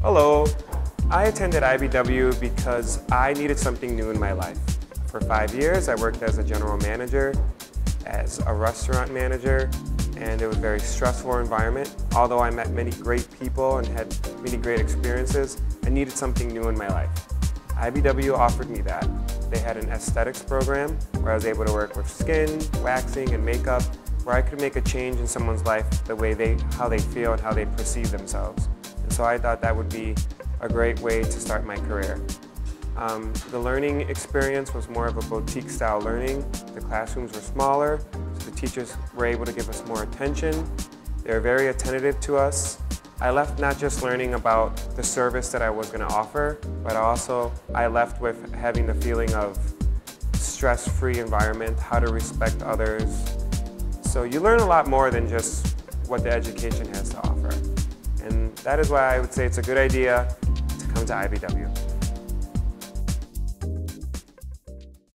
Hello. I attended IBW because I needed something new in my life. For 5 years, I worked as a general manager, as a restaurant manager, and it was a very stressful environment. Although I met many great people and had many great experiences, I needed something new in my life. IBW offered me that. They had an aesthetics program where I was able to work with skin, waxing, and makeup, where I could make a change in someone's life the way how they feel and how they perceive themselves. And so I thought that would be a great way to start my career. The learning experience was more of a boutique style learning. The classrooms were smaller, so the teachers were able to give us more attention. They were very attentive to us. I left not just learning about the service that I was going to offer, but also I left with having the feeling of stress-free environment, how to respect others. So you learn a lot more than just what the education has to offer. And that is why I would say it's a good idea to come to IBW.